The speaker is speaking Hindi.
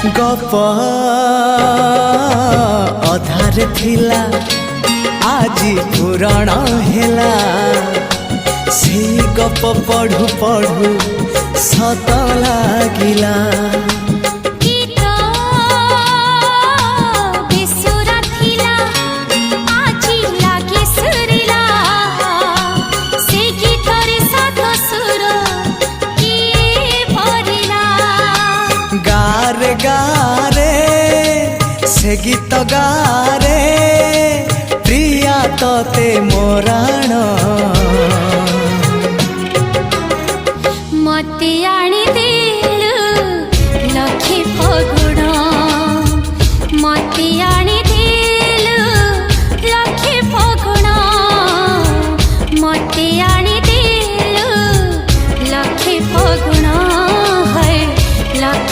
गप अधार थिला आजी पुराण हेला से गप पढ़ु पढ़ु सत लागिला। गारे गारे से गीत गारे प्रिया तोते मोरा